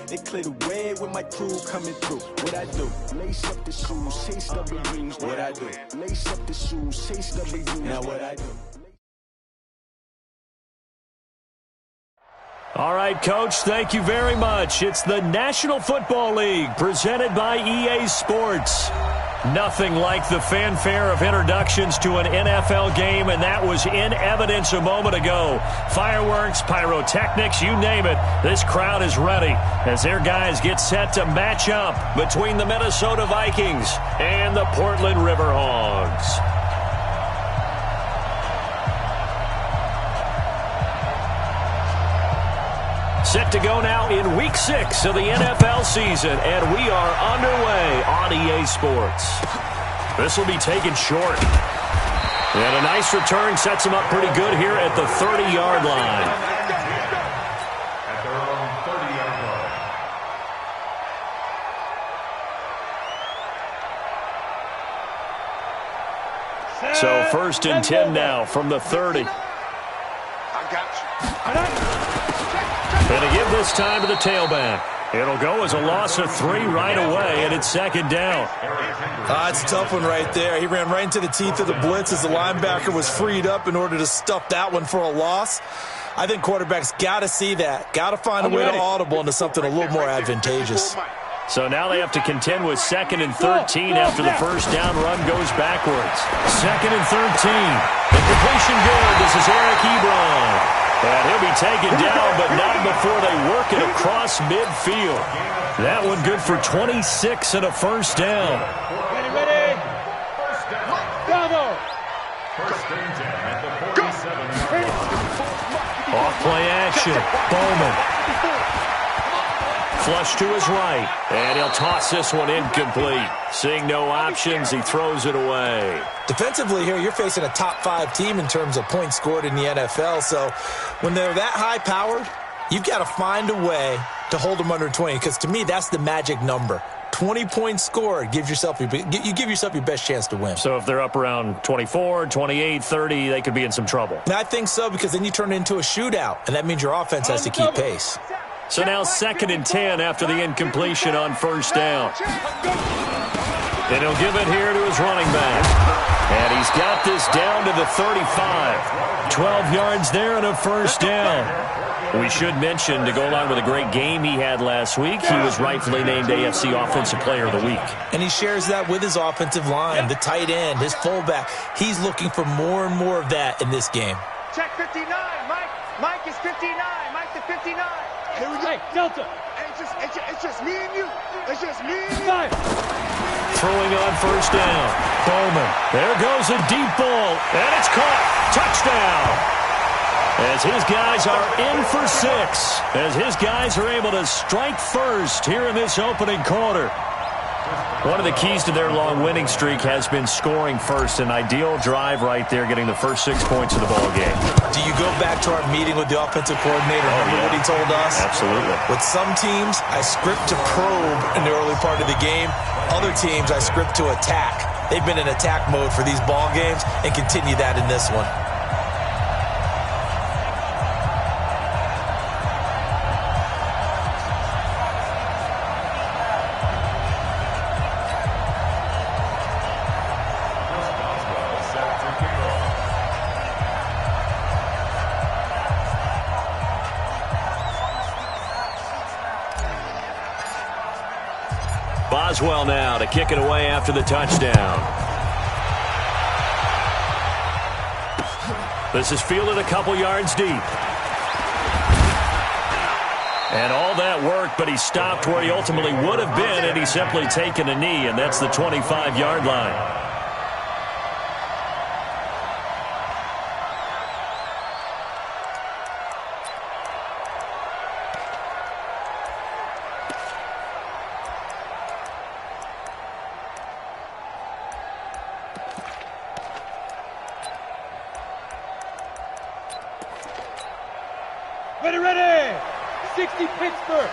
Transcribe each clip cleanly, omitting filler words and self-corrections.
They clear the way with my crew coming through. What I do? Lace up the shoes, chase double rings. What I do? Lace up the shoes, chase double rings. Now what I do? All right, Coach, thank you very much. It's the National Football League presented by EA Sports. Nothing like the fanfare of introductions to an NFL game, and that was in evidence a moment ago. Fireworks, pyrotechnics, you name it. This crowd is ready as their guys get set to match up between the Minnesota Vikings and the Portland Riverhogs. Set to go now in Week 6 of the NFL season, and we are underway on EA Sports. This will be taken short. And a nice return sets him up pretty good here at the 30-yard line. At their own 30-yard line. So first and 10 now from the 30. I got you. And to give this time to the tailback. It'll go as a loss of 3 right away, and it's second down. It's a tough one right there. He ran right into the teeth of the blitz as the linebacker was freed up in order to stuff that one for a loss. I think quarterbacks got to see that. Got to find a way to audible into something a little more advantageous. So now they have to contend with 2nd and 13 after the first down run goes backwards. 2nd and 13. The completion good. This is Eric Ebron. And he'll be taken down, but not before they work it across midfield. That one good for 26 and a first down. Ready. Bravo. First and 10 at the 47. Off play action. Bowman. Flush to his right. And he'll toss this one incomplete. Seeing no options, he throws it away. Defensively here, you're facing a top 5 team in terms of points scored in the NFL. So when they're that high-powered, you've got to find a way to hold them under 20. Because to me, that's the magic number. 20 points scored, you give yourself your best chance to win. So if they're up around 24, 28, 30, they could be in some trouble. And I think so, because then you turn it into a shootout, and that means your offense has to keep pace. So now 2nd and 10 after the incompletion on first down. And he'll give it here to his running back. And he's got this down to the 35. 12 yards there and a first down. We should mention, to go along with a great game he had last week, he was rightfully named AFC Offensive Player of the Week. And he shares that with his offensive line, the tight end, his fullback. He's looking for more and more of that in this game. Check 59, Mike. Mike is 59. Mike to 59. Here we go. Hey, Delta. It's just me and you. It's just me and you. Throwing on first down. Bowman. There goes a deep ball. And it's caught. Touchdown. As his guys are in for 6. As his guys are able to strike first here in this opening quarter. One of the keys to their long winning streak has been scoring first. An ideal drive right there, getting the first 6 points of the ball game. Do you go back to our meeting with the offensive coordinator? Remember what he told us? Absolutely. With some teams, I script to probe in the early part of the game. Other teams, I script to attack. They've been in attack mode for these ball games and continue that in this one. Boswell now to kick it away after the touchdown. This is fielded a couple yards deep. And all that worked, but he stopped where he ultimately would have been, and he's simply taken a knee, and that's the 25-yard line. Ready! 60 Pittsburgh,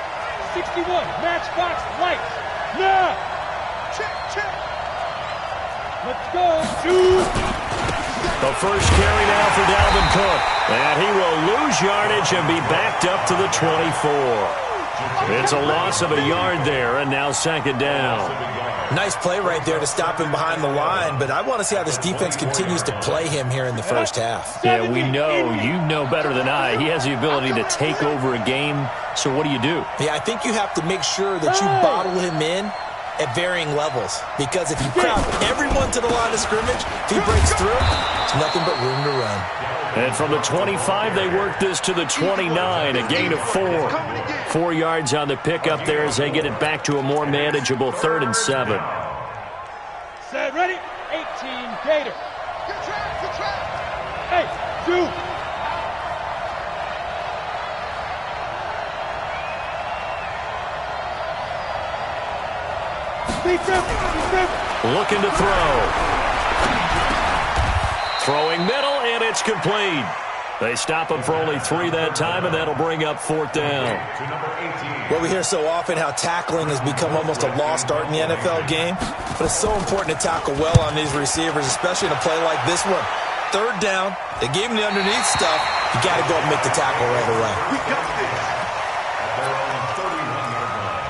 61 Matchbox Lights. Now! Check! Let's go! The first carry now for Dalvin Cook. And he will lose yardage and be backed up to the 24. It's a loss of a yard there, and now second down. Nice play right there to stop him behind the line, but I want to see how this defense continues to play him here in the first half. Yeah, we know, you know better than I, he has the ability to take over a game, so what do you do? Yeah, I think you have to make sure that you bottle him in at varying levels, because if you crowd everyone to the line of scrimmage, if he breaks through, it's nothing but room to run. And from the 25, they work this to the 29, a gain of 4. 4 yards on the pickup there as they get it back to a more manageable 3rd and 7. Set, ready? 18, Gator. Good trap. Hey, shoot. Looking to throw. Throwing middle, and it's complete. They stop him for only 3 that time, and that'll bring up 4th down. Well, we hear so often how tackling has become almost a lost art in the NFL game, but it's so important to tackle well on these receivers, especially in a play like this one. 3rd down, they gave him the underneath stuff. You got to go and make the tackle right away. We got this. At their own 31-yard line.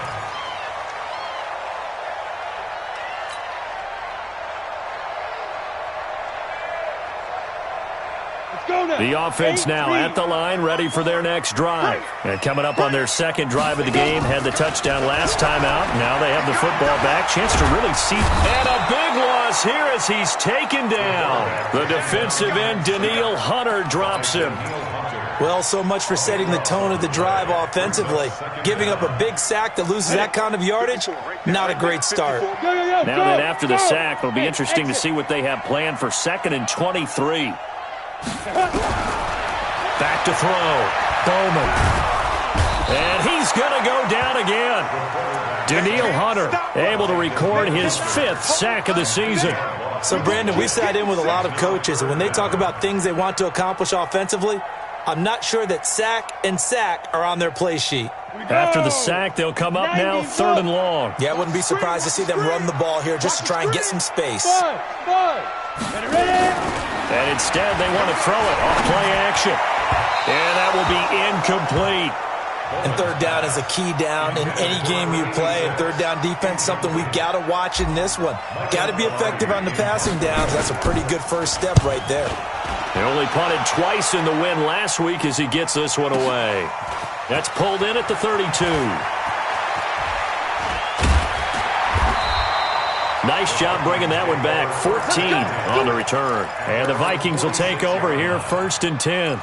The offense now at the line, ready for their next drive. And coming up on their second drive of the game, had the touchdown last time out. Now they have the football back. Chance to really see. And a big loss here as he's taken down. The defensive end, Danielle Hunter, drops him. Well, so much for setting the tone of the drive offensively. Giving up a big sack that loses that kind of yardage, not a great start. Now that after the sack, it'll be interesting to see what they have planned for 2nd and 23. Back to throw. Bowman. And he's going to go down again. Danielle Hunter able to record his 5th sack of the season. So, Brandon, we sat in with a lot of coaches, and when they talk about things they want to accomplish offensively, I'm not sure that sack and sack are on their play sheet. After the sack, they'll come up now 3rd and long. Yeah, I wouldn't be surprised to see them run the ball here just to try and get some space. And instead, they want to throw it off play action. And that will be incomplete. And 3rd down is a key down in any game you play. And 3rd down defense, something we've got to watch in this one. Got to be effective on the passing downs. That's a pretty good first step right there. They only punted twice in the win last week as he gets this one away. That's pulled in at the 32. Nice job bringing that one back. 14 on the return. And the Vikings will take over here 1st and 10.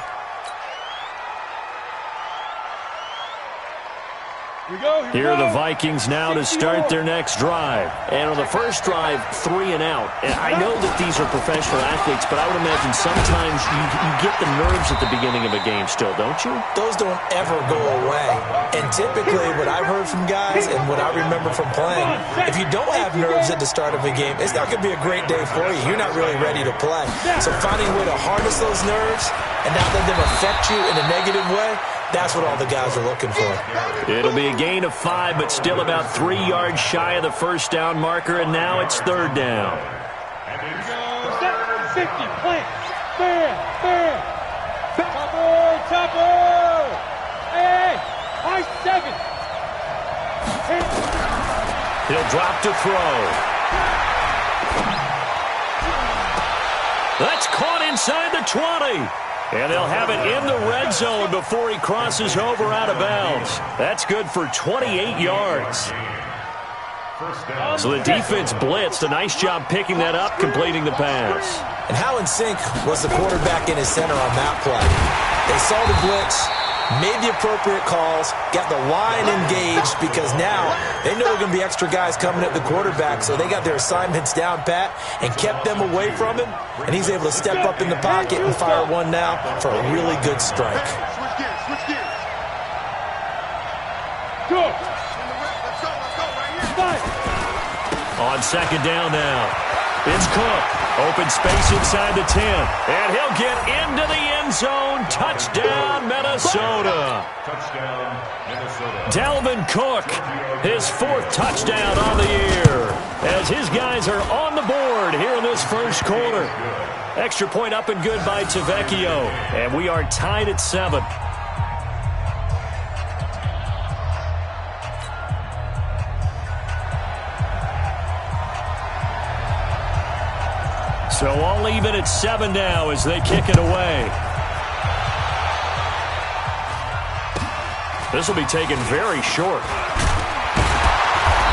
Here are the Vikings now to start their next drive. And on the first drive, 3 and out. And I know that these are professional athletes, but I would imagine sometimes you get the nerves at the beginning of a game still, don't you? Those don't ever go away. And typically what I've heard from guys and what I remember from playing, if you don't have nerves at the start of a game, it's not going to be a great day for you. You're not really ready to play. So finding a way to harness those nerves and not let them affect you in a negative way, that's what all the guys are looking for. It'll be a gain of 5, but still about 3 yards shy of the first down marker, and now it's 3rd down. 50, plant, bam, topper, hey, high 7. He'll drop to throw. That's caught inside the 20. And they'll have it in the red zone before he crosses over out of bounds. That's good for 28 yards. So the defense blitzed. A nice job picking that up, completing the pass. And how in sync was the quarterback in his center on that play? They saw the blitz, made the appropriate calls, got the line engaged because now they know there are going to be extra guys coming at the quarterback, so they got their assignments down pat and kept them away from him, and he's able to step up in the pocket and fire one now for a really good strike. Switch gears. Go. On 2nd down now, it's Cook. Open space inside the 10. And he'll get into the end zone. Touchdown, Minnesota. Touchdown, Minnesota. Dalvin Cook, his 4th touchdown on the year. As his guys are on the board here in this first quarter. Extra point up and good by Tavecchio. And we are tied at 7. So all even at 7 now as they kick it away. This will be taken very short.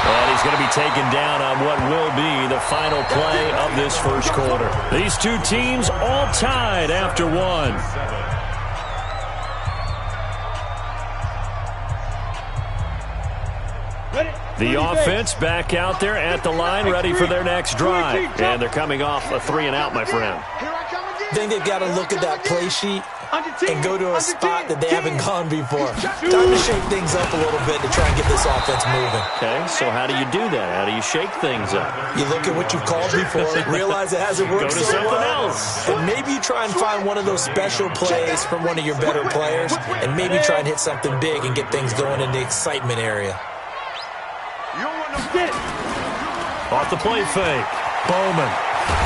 And he's going to be taken down on what will be the final play of this first quarter. These two teams all tied after one. The offense back out there at the line, ready for their next drive. And they're coming off a 3-and-out, my friend. I think they've got to look at that play sheet and go to a spot that they haven't gone before. Time to shake things up a little bit to try and get this offense moving. Okay, so how do you do that? How do you shake things up? You look at what you've called before, realize it hasn't worked so well, else. and maybe you try and find one of those special plays from one of your better players, and maybe try and hit something big and get things going in the excitement area. Off the play fake. Bowman.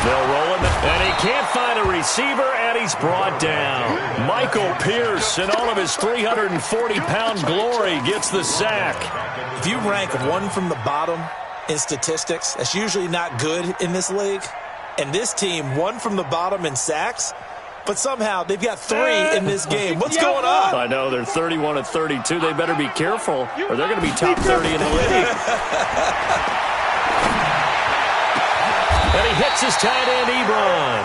They'll roll him, and he can't find a receiver, and he's brought down. Michael Pierce, in all of his 340-pound glory, gets the sack. If you rank one from the bottom in statistics, that's usually not good in this league. And this team, one from the bottom in sacks, but somehow they've got 3 in this game. What's going on? I know, they're 31-32. They better be careful, or they're going to be top 30 in the league. And he hits his tight end, Ebron.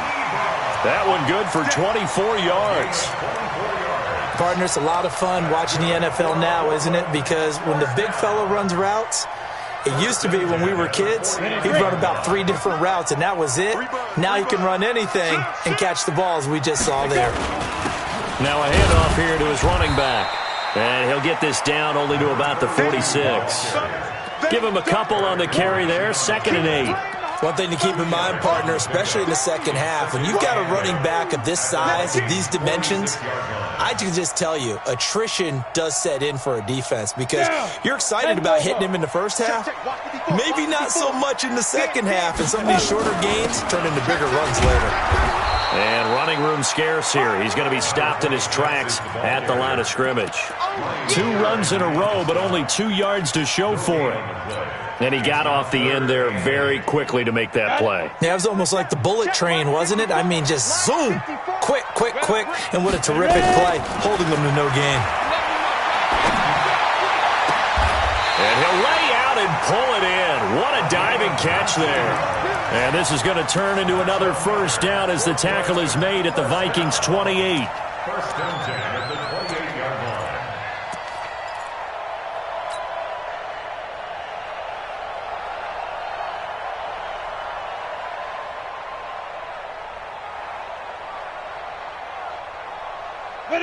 That one good for 24 yards. Partner, it's a lot of fun watching the NFL now, isn't it? Because when the big fella runs routes, it used to be when we were kids, he'd run about 3 different routes, and that was it. Now he can run anything and catch the balls we just saw there. Now a handoff here to his running back. And he'll get this down only to about the 46. Give him a couple on the carry there, 2nd and 8. One thing to keep in mind, partner, especially in the second half, when you've got a running back of this size, of these dimensions, I can just tell you, attrition does set in for a defense because you're excited about hitting him in the first half, maybe not so much in the second half, and some of these shorter gains turn into bigger runs later. And running room scarce here. He's going to be stopped in his tracks at the line of scrimmage. 2 runs in a row, but only 2 yards to show for it. And he got off the end there very quickly to make that play. Yeah, it was almost like the bullet train, wasn't it? I mean, just zoom, quick, quick, quick, and what a terrific play, holding them to no gain. And he'll lay out and pull it in. What a diving catch there. And this is going to turn into another first down as the tackle is made at the Vikings' 28. First and 10 at the 28-yard line.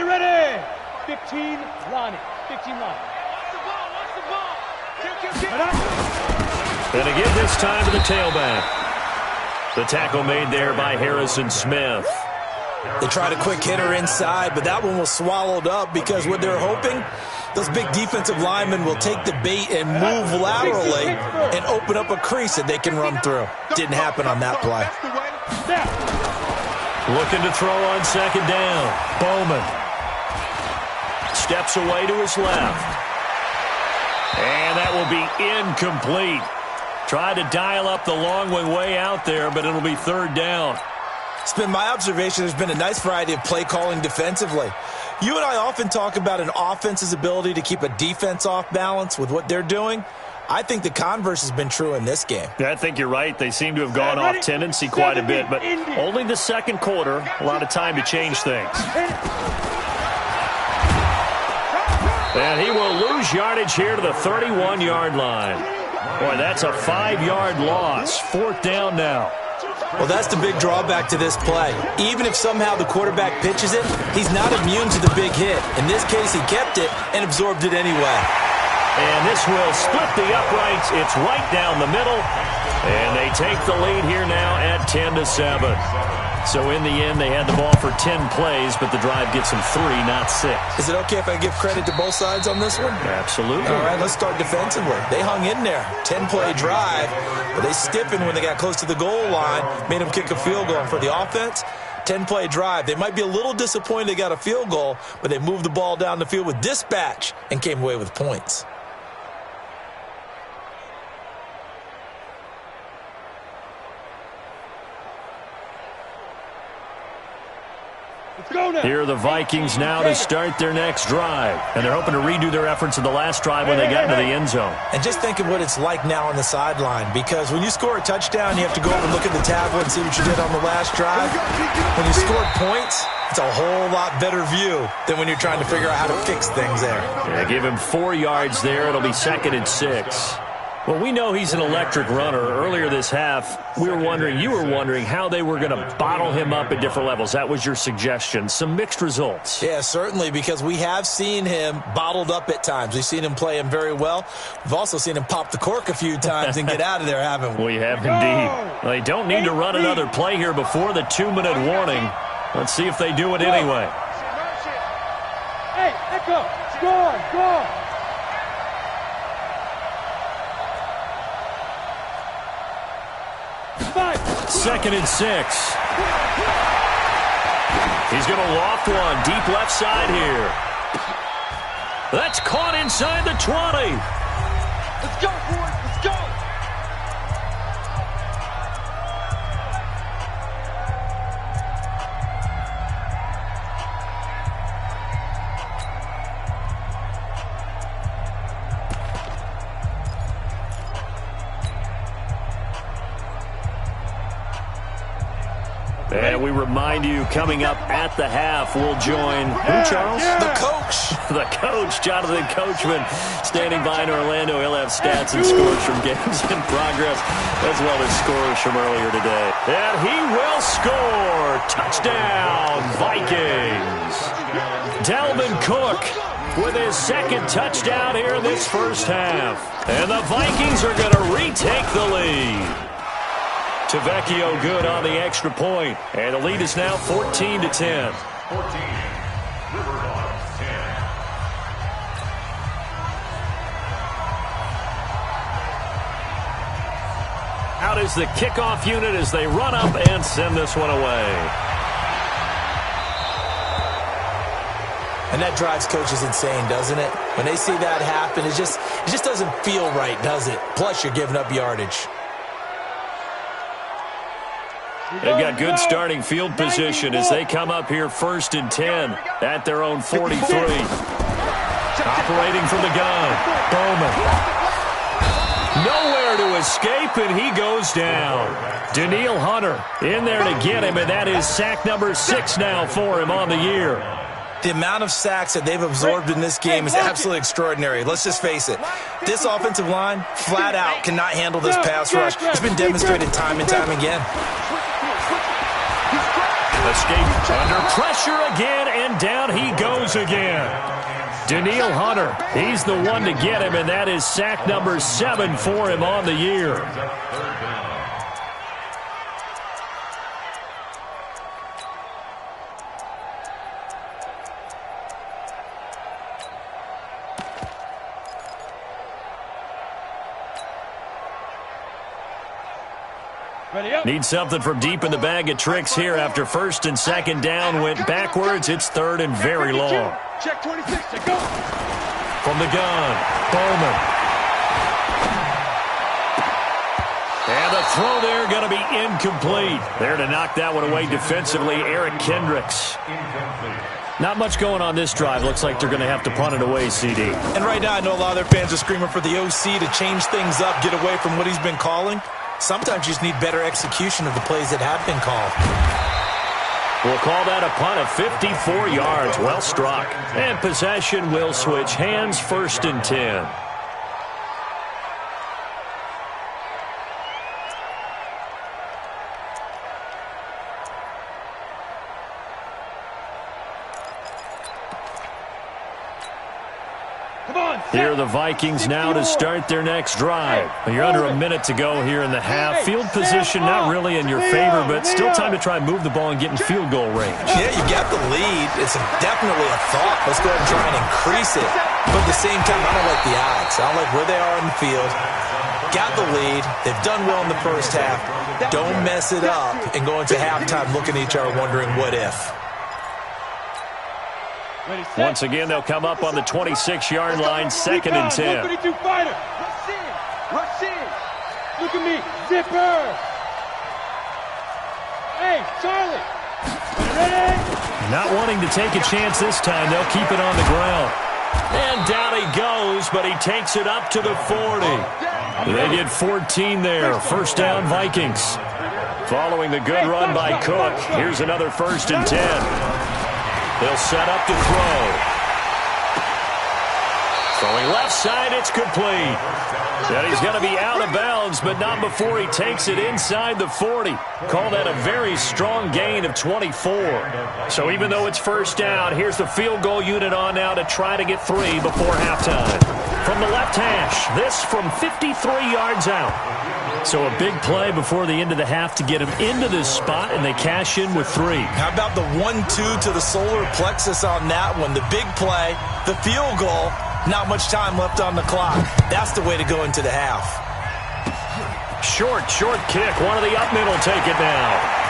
Ready. 15, Lonnie. 15, Lonnie. Watch the ball. And again this time to the tailback. The tackle made there by Harrison Smith. They tried a quick hitter inside, but that one was swallowed up because what they're hoping, those big defensive linemen will take the bait and move laterally and open up a crease that they can run through. Didn't happen on that play. Looking to throw on 2nd down. Bowman steps away to his left. And that will be incomplete. Tried to dial up the long way out there, but it'll be 3rd down. It's been my observation there's been a nice variety of play calling defensively. You and I often talk about an offense's ability to keep a defense off balance with what they're doing. I think the converse has been true in this game. I think you're right. They seem to have gone off tendency quite a bit, but only the second quarter, a lot of time to change things. And he will lose yardage here to the 31-yard line. Boy, that's a 5-yard loss. 4th down now. Well, that's the big drawback to this play. Even if somehow the quarterback pitches it, he's not immune to the big hit. In this case, he kept it and absorbed it anyway. And this will split the uprights. It's right down the middle. And they take the lead here now at 10-7. So in the end, they had the ball for 10 plays, but the drive gets them 3, not 6. Is it okay if I give credit to both sides on this one? Absolutely. All right, let's start defensively. They hung in there. 10-play drive, but they stiffened when they got close to the goal line, made them kick a field goal. And for the offense, 10-play drive. They might be a little disappointed they got a field goal, but they moved the ball down the field with dispatch and came away with points. Here are the Vikings now to start their next drive. And they're hoping to redo their efforts in the last drive when they got into the end zone. And just think of what it's like now on the sideline, because when you score a touchdown, you have to go over and look at the tablet and see what you did on the last drive. When you scored points, it's a whole lot better view than when you're trying to figure out how to fix things there. Yeah, give him 4 yards there. It'll be 2nd and 6. Well, we know he's an electric runner. Earlier this half, you were wondering how they were going to bottle him up at different levels. That was your suggestion. Some mixed results. Yeah, certainly, because we have seen him bottled up at times. We've seen him play him very well. We've also seen him pop the cork a few times and get out of there, haven't we? We have indeed. Well, they don't need to run another play here before the 2-minute warning. Let's see if they do it anyway. Hey, Echo, score. 2nd and 6. He's going to loft one deep left side here. That's caught inside the 20. Let's go, boys. Let's go. And we remind you, coming up at the half, we'll join who, Charles? The coach. The coach, Jonathan Coachman, standing by in Orlando. He'll have stats and scores from games in progress, as well as scores from earlier today. And he will score. Touchdown, Vikings. Dalvin Cook with his 2nd touchdown here in this first half. And the Vikings are going to retake the lead. Tavecchio good on the extra point. And the lead is now 14-10. 14. Riverdogs 10. Out is the kickoff unit as they run up and send this one away. And that drives coaches insane, doesn't it? When they see that happen, it just doesn't feel right, does it? Plus, you're giving up yardage. They've got good starting field position as they come up here 1st and 10 at their own 43. Operating from the gun, Bowman. Nowhere to escape, and he goes down. Daniil Hunter in there to get him, and that is sack number 6 now for him on the year. The amount of sacks that they've absorbed in this game is absolutely extraordinary. Let's just face it. This offensive line, flat out, cannot handle this pass rush. It's been demonstrated time and time again. Escape under pressure again, and down he goes again. Daniil Hunter, he's the one to get him, and that is sack number 7 for him on the year. Need something from deep in the bag of tricks here after 1st and 2nd down went backwards. It's 3rd and very long. Check 26, go. From the gun, Bowman. And the throw there going to be incomplete. There to knock that one away defensively, Eric Kendricks. Not much going on this drive. Looks like they're going to have to punt it away, CD. And right now I know a lot of their fans are screaming for the OC to change things up, get away from what he's been calling. Sometimes you just need better execution of the plays that have been called. We'll call that a punt of 54 yards. Well struck. And possession will switch hands, 1st and 10. Here are the Vikings now to start their next drive. You're under a minute to go here in the half. Field position not really in your favor, but still time to try and move the ball and get in field goal range. Yeah, you got the lead. It's definitely a thought. Let's go ahead and try and increase it. But at the same time, I don't like the odds. I don't like where they are in the field. Got the lead. They've done well in the first half. Don't mess it up and go into halftime looking at each other wondering what if. Once again, they'll come up on the 26-yard line, 2nd and 10. Rush in. Rush in. Look at me. Zipper. Hey, Charlie. Ready? Not wanting to take a chance this time, they'll keep it on the ground. And down he goes, but he takes it up to the 40. They get 14 there. First down, Vikings. Following the good run by Cook, here's another 1st and 10. They'll set up to throw. Throwing left side, it's complete. And he's going to be out of bounds, but not before he takes it inside the 40. Call that a very strong gain of 24. So even though it's first down, here's the field goal unit on now to try to get 3 before halftime. From the left hash, this from 53 yards out. So a big play before the end of the half to get him into this spot, and they cash in with 3. How about the 1-2 to the solar plexus on that one? The big play, the field goal. Not much time left on the clock. That's the way to go into the half. Short kick. One of the up middle take it now.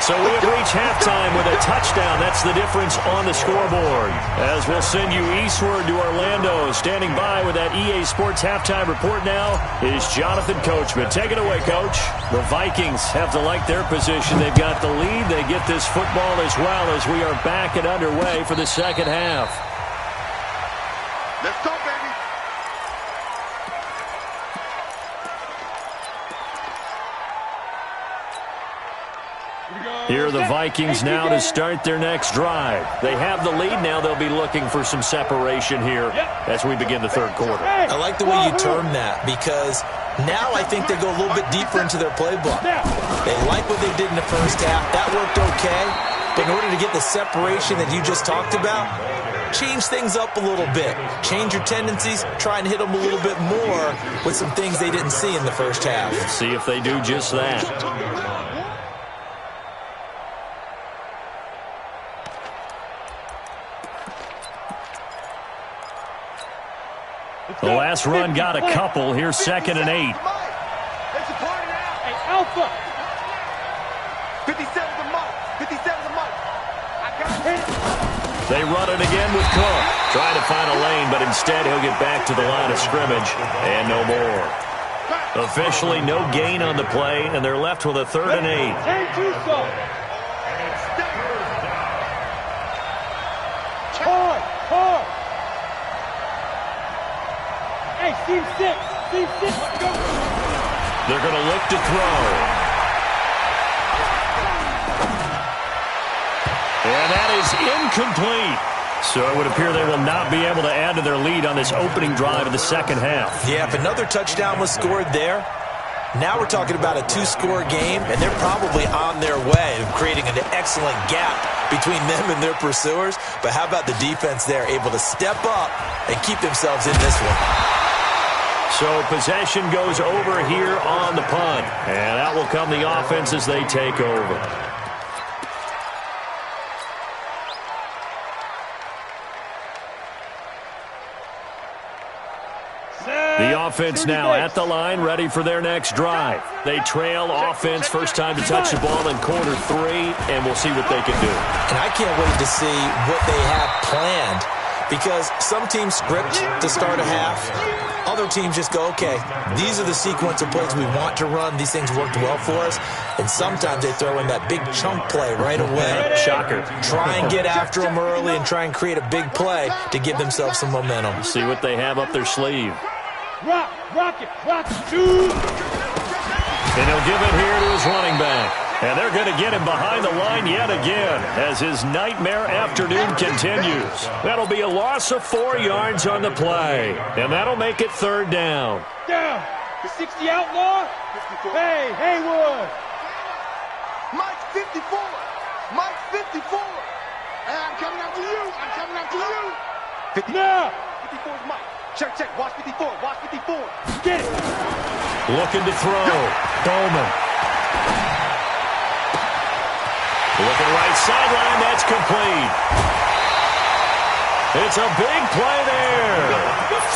So we have reached halftime with a touchdown. That's the difference on the scoreboard. As we'll send you eastward to Orlando. Standing by with that EA Sports halftime report now is Jonathan Coachman. Take it away, Coach. The Vikings have to like their position. They've got the lead. They get this football as well as we are back and underway for the second half. Let's go, baby. Here are the Vikings now to start their next drive. They have the lead now. They'll be looking for some separation here as we begin the third quarter. I like the way you term that because now I think they go a little bit deeper into their playbook. They like what they did in the first half. That worked okay. But in order to get the separation that you just talked about, change things up a little bit. Change your tendencies. Try and hit them a little bit more with some things they didn't see in the first half. Let's see if they do just that. The last run got a couple. Here's 2nd and 8. Hey, Alpha. 57 the mark. 57 the mark. I got it. They run it again with Cook. Trying to find a lane, but instead he'll get back to the line of scrimmage. And no more. Officially no gain on the play, and they're left with a 3rd and 8. Hard. Hey, team 6. Let's go. They're going to look to throw. And that is incomplete. So it would appear they will not be able to add to their lead on this opening drive of the second half. Yeah, if another touchdown was scored there, now we're talking about a 2-score game, and they're probably on their way of creating an excellent gap between them and their pursuers. But how about the defense there, able to step up and keep themselves in this one? So possession goes over here on the punt. And out will come the offense as they take over. The offense now at the line, ready for their next drive. They trail offense, first time to touch the ball in quarter 3, and we'll see what they can do. And I can't wait to see what they have planned, because some teams script to start a half. Other teams just go, okay, these are the sequence of plays we want to run. These things worked well for us. And sometimes they throw in that big chunk play right away. Shocker. Try and get after them early and try and create a big play to give themselves some momentum. See what they have up their sleeve. Rock it, shoot! And he'll give it here to his running back. And they're going to get him behind the line yet again as his nightmare afternoon continues. That'll be a loss of 4 yards on the play. And that'll make it 3rd down. Down. The 60 outlaw. Hey, Haywood. Mike 54. Mike 54. Hey, I'm coming after you. 50. Now. 54 is Mike. Check. Watch 54. Get it. Looking to throw. Bowman. Looking right sideline. That's complete. It's a big play there.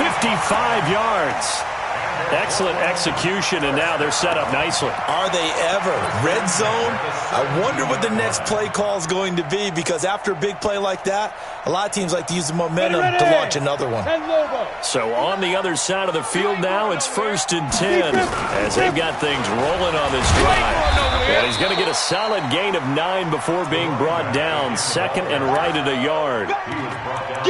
55 yards. Excellent execution, and now they're set up nicely. Are they ever? Red zone? I wonder what the next play call is going to be, because after a big play like that, a lot of teams like to use the momentum to launch another one. So on the other side of the field now, it's 1st and 10 as they've got things rolling on this drive. And he's going to get a solid gain of 9 before being brought down. 2nd and right at a yard.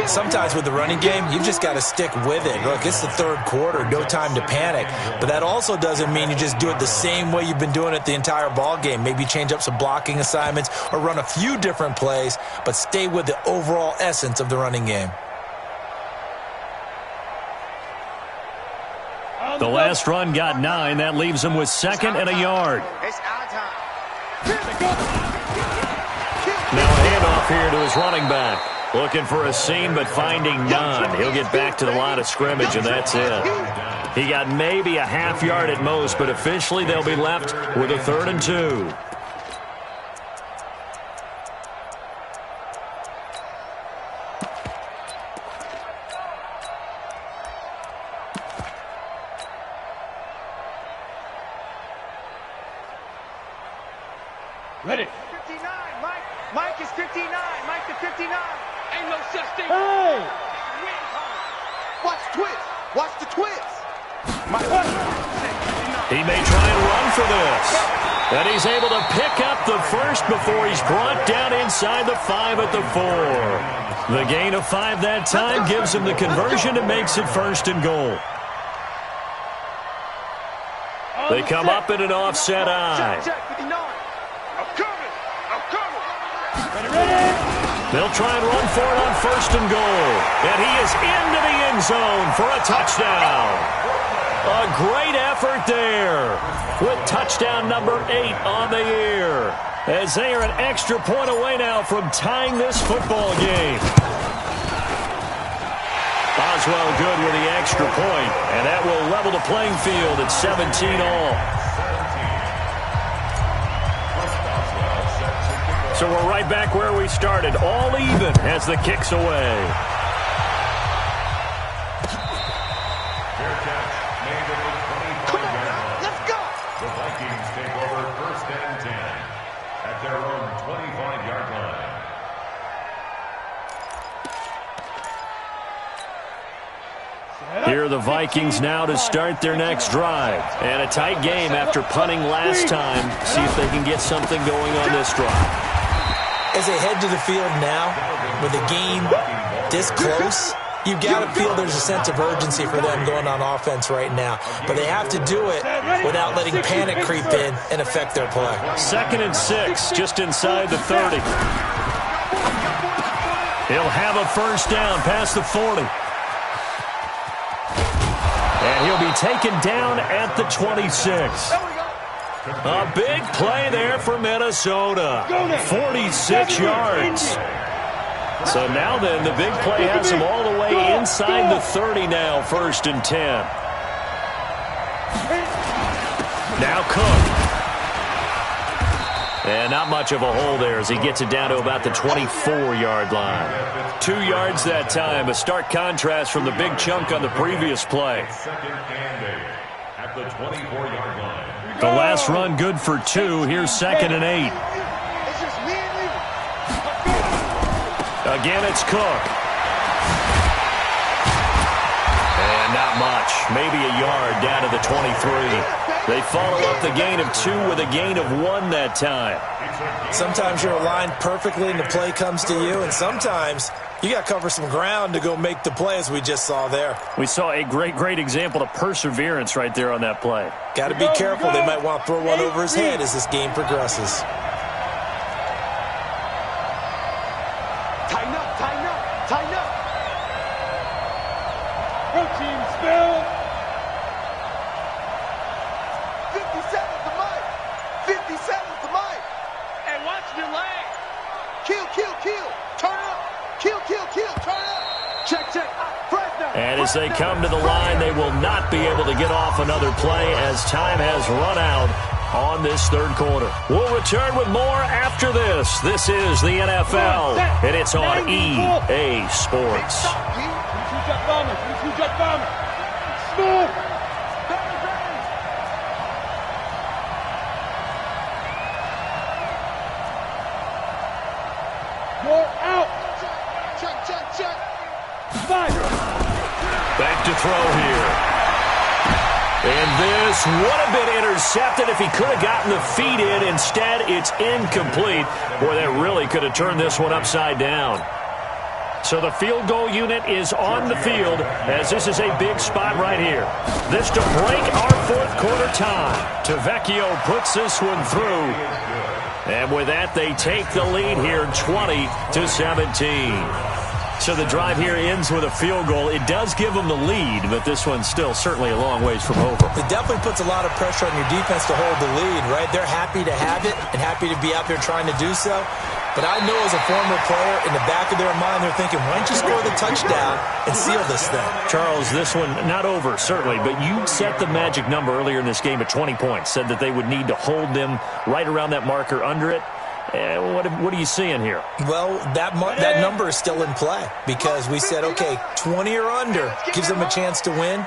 Sometimes with the running game, you've just got to stick with it. Look, it's the 3rd quarter, no time to panic. But that also doesn't mean you just do it the same way you've been doing it the entire ball game. Maybe change up some blocking assignments or run a few different plays, but stay with the overall essence of the running game. The last run got 9. That leaves him with 2nd and a yard. It's our time. Now a handoff here to his running back. Looking for a seam, but finding none. He'll get back to the line of scrimmage, and that's it. He got maybe a half yard at most, but officially they'll be left with a 3rd and 2. Ready. 59, Mike. Mike is 59. Mike to 59. Ain't no such thing. Hey! Watch twist. Watch the twist. He may try and run for this. And he's able to pick up the first before he's brought down inside the 5 at the 4. The gain of 5 that time gives him the conversion and makes it 1st and goal. They come up in an offset eye. They'll try and run for it on 1st and goal. And he is into the end zone for a touchdown. A great effort there with touchdown number 8 on the year, as they are an extra point away now from tying this football game. Oswell good with the extra point, and that will level the playing field at 17 all. So we're right back where we started, all even as the kick's away. Fair catch made at the 25-yard line. Let's go. The Vikings take over 1st and 10 at their own 25-yard line. Here are the Vikings now to start their next drive. And a tight game after punting last time. See if they can get something going on this drive. As they head to the field now, with the game this close, you've got to feel there's a sense of urgency for them going on offense right now. But they have to do it without letting panic creep in and affect their play. 2nd and 6, just inside the 30. He'll have a 1st down past the 40. And he'll be taken down at the 26. A big play there for Minnesota. 46 yards. So now then, the big play has him all the way inside the 30 now, 1st and 10. Now Cook. And not much of a hole there as he gets it down to about the 24-yard line. 2 yards that time, a stark contrast from the big chunk on the previous play. 2nd and 8 at the 24-yard line. The last run good for 2. Here's 2nd and 8. It's just me and you. Again, it's Cook. And not much. Maybe a yard down to the 23. They follow up the gain of 2 with a gain of 1 that time. Sometimes you're aligned perfectly and the play comes to you, and sometimes you got to cover some ground to go make the play, as we just saw there. We saw a great example of perseverance right there on that play. Got to be careful. They might want to throw one over his head as this game progresses. Tighten up, tighten up, tighten up. Protein spill. 57's the mic. 57's the mic. And watch the leg. Kill, kill, kill. Turn up. Kill, kill, kill. Turn up. Check, check. And as they come to the line, they will not be able to get off another play as time has run out on this 3rd quarter. We'll return with more after this. This is the NFL, and it's on EA Sports. You're out. Check. Five. Back to throw here. And this would have been intercepted if he could have gotten the feet in. Instead, it's incomplete. Boy, that really could have turned this one upside down. So the field goal unit is on the field as this is a big spot right here. This to break our fourth quarter tie. Tavecchio puts this one through. And with that, they take the lead here 20-17. So the drive here ends with a field goal. It does give them the lead, but this one's still certainly a long ways from over. It definitely puts a lot of pressure on your defense to hold the lead, right? They're happy to have it and happy to be out there trying to do so. But I know as a former player, in the back of their mind, they're thinking, why don't you score the touchdown and seal this thing? Charles, this one not over, certainly, but you set the magic number earlier in this game at 20 points, said that they would need to hold them right around that marker under it. What are you seeing here? Well, that number is still in play because we said, okay, 20 or under gives them a chance to win.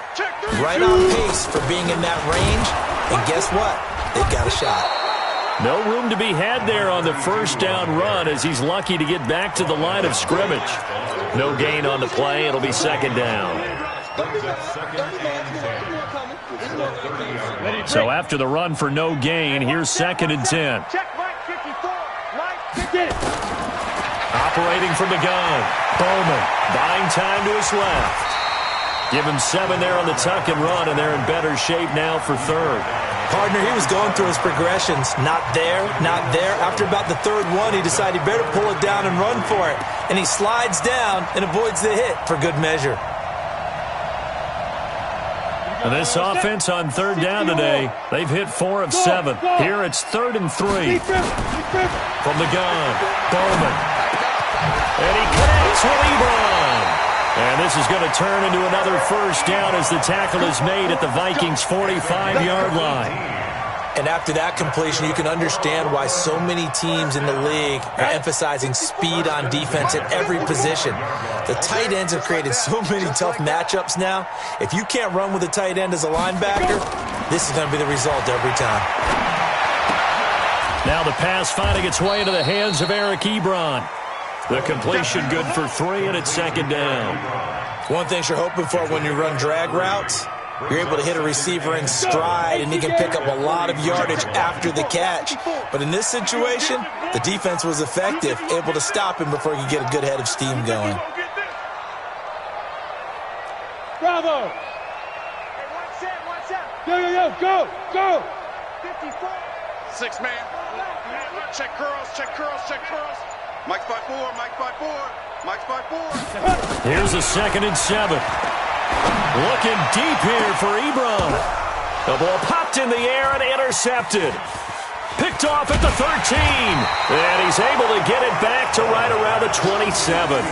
Right on pace for being in that range. And guess what? They've got a shot. No room to be had there on the first down run as he's lucky to get back to the line of scrimmage. No gain on the play. It'll be second down. So after the run for no gain, here's 2nd and 10. Operating from the gun. Bowman buying time to his left. Give him 7 there on the tuck and run, and they're in better shape now for third. Partner, he was going through his progressions. Not there, not there. After about the third one, he decided he better pull it down and run for it. And he slides down and avoids the hit for good measure. And this offense on third down today, they've hit 4 of 7. Here it's 3rd and 3. From the gun, Bowman. And he connects with Ebron. And this is going to turn into another first down as the tackle is made at the Vikings' 45-yard line. And after that completion, you can understand why so many teams in the league are emphasizing speed on defense at every position. The tight ends have created so many tough matchups now. If you can't run with a tight end as a linebacker, this is going to be the result every time. Now the pass finding its way into the hands of Eric Ebron. The completion good for 3, and it's 2nd down. One thing you're hoping for when you run drag routes, you're able to hit a receiver in stride, and he can pick up a lot of yardage after the catch. But in this situation, the defense was effective, able to stop him before he could get a good head of steam going. Bravo! Go! 54. 6 man. Check curls. Mike's by 4. Here's a 2nd and 7. Looking deep here for Ebron. The ball popped in the air and intercepted. Picked off at the 13. And he's able to get it back to right around the 27.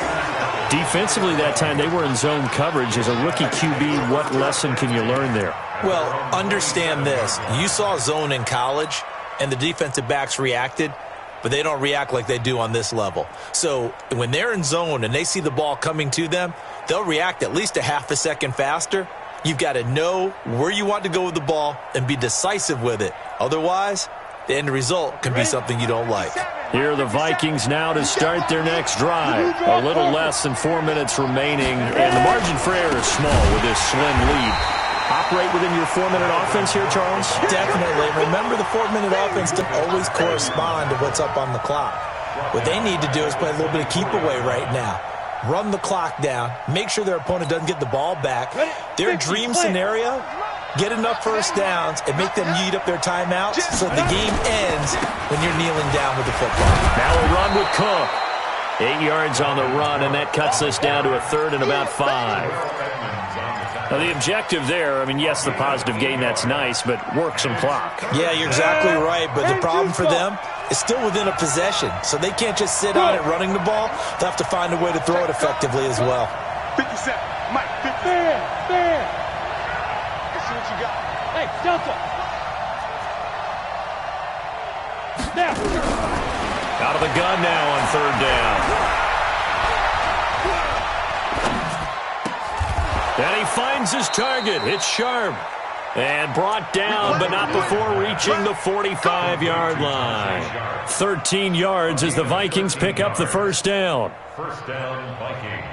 Defensively that time, they were in zone coverage. As a rookie QB, what lesson can you learn there? Well, understand this. You saw zone in college, and the defensive backs reacted, but they don't react like they do on this level. So when they're in zone and they see the ball coming to them, they'll react at least a half a second faster. You've got to know where you want to go with the ball and be decisive with it. Otherwise, the end result can be something you don't like. Here are the Vikings now to start their next drive. A little less than 4 minutes remaining, and the margin for error is small with this slim lead. Operate within your 4-minute offense here, Charles? Definitely. Remember, the 4-minute offense doesn't always correspond to what's up on the clock. What they need to do is play a little bit of keep away right now. Run the clock down. Make sure their opponent doesn't get the ball back. Their dream scenario, get enough first downs and make them eat up their timeouts so the game ends when you're kneeling down with the football. Now a run with Cook. 8 yards on the run, and that cuts us down to a 3rd and about 5. Now, the objective there, I mean, yes, the positive gain, that's nice, but work some clock. Yeah, you're exactly right, but the problem for them is still within a possession, so they can't just sit on it running the ball. They'll have to find a way to throw it effectively as well. 57. Mike, 50. There. Let's see what you got. Hey, Delta. Now. Out of the gun now on 3rd down. And he finds his target. It's Sharp. And brought down, but not before reaching the 45-yard line. 13 yards as the Vikings pick up the first down. First down, Vikings.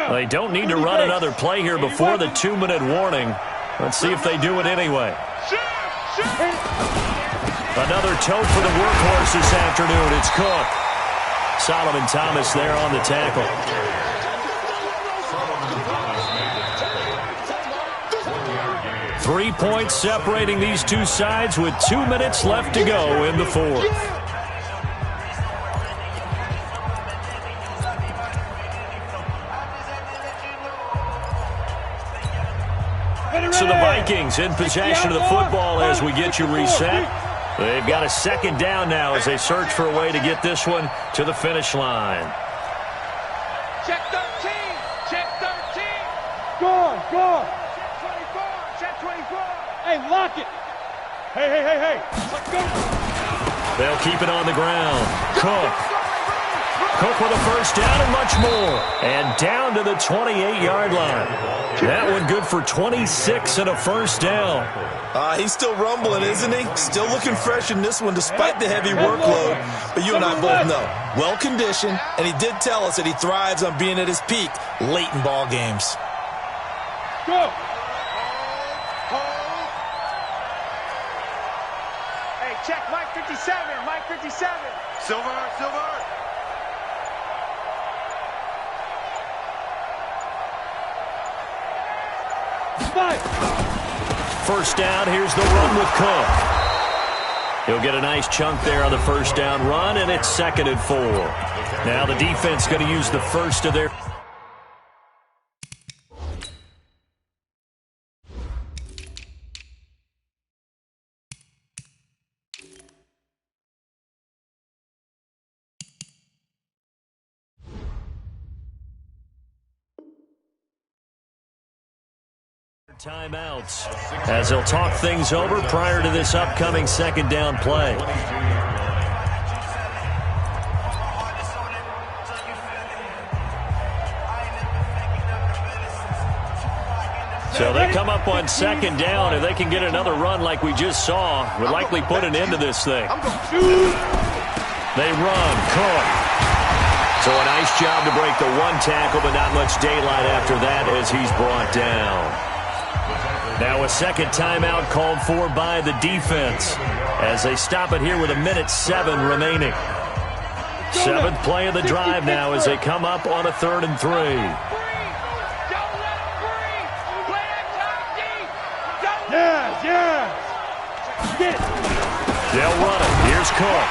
They don't need to run another play here before the 2-minute warning. Let's see if they do it anyway. Another tote for the workhorse this afternoon. It's Cook. Solomon Thomas there on the tackle. 3 points separating these two sides with 2 minutes left to go in the fourth. So the Vikings in possession of the football as we get you reset. They've got a second down now as they search for a way to get this one to the finish line. Check 13. Check 13. Go. Check 24. Hey, lock it. Hey. Let's go. They'll keep it on the ground. Cook with a first down and much more. And down to the 28-yard line. That one good for 26 and a first down. He's still rumbling, isn't he? Still looking fresh in this one despite the heavy workload. But you and I both know, well-conditioned, and he did tell us that he thrives on being at his peak late in ball games. Go. Hey, check Mike 57. Mike 57. Silver. First down, here's the run with Cook. He'll get a nice chunk there on the first down run, and it's 2nd and 4. Now the defense going to use the first of their... timeouts as they'll talk things over prior to this upcoming second down play. So they come up on second down. If they can get another run like we just saw, would likely put an end to this thing. They run. Cook. So a nice job to break the one tackle, but not much daylight after that as he's brought down. Now a second timeout called for by the defense as they stop it here with 1:07 remaining. 7th play of the drive now as they come up on a 3rd and 3. They'll run it. Here's Cook.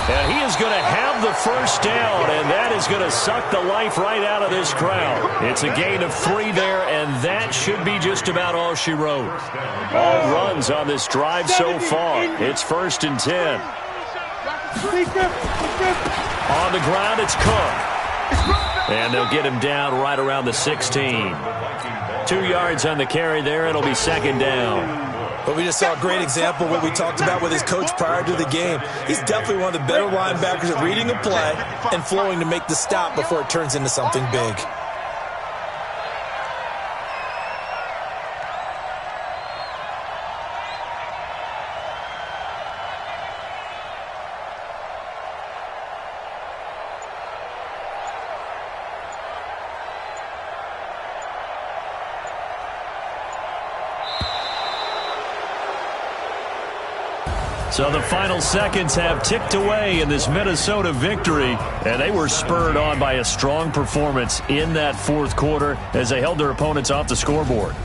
And he is going to have the first down, and that is going to suck the life right out of this crowd. It's a gain of 3 there, and that should be just about all she wrote. All runs on this drive so far. It's 1st and 10. On the ground, it's Cook. And they'll get him down right around the 16. 2 yards on the carry there. It'll be 2nd down. But we just saw a great example of what we talked about with his coach prior to the game. He's definitely one of the better linebackers at reading a play and flowing to make the stop before it turns into something big. So the final seconds have ticked away in this Minnesota victory, and they were spurred on by a strong performance in that fourth quarter as they held their opponents off the scoreboard.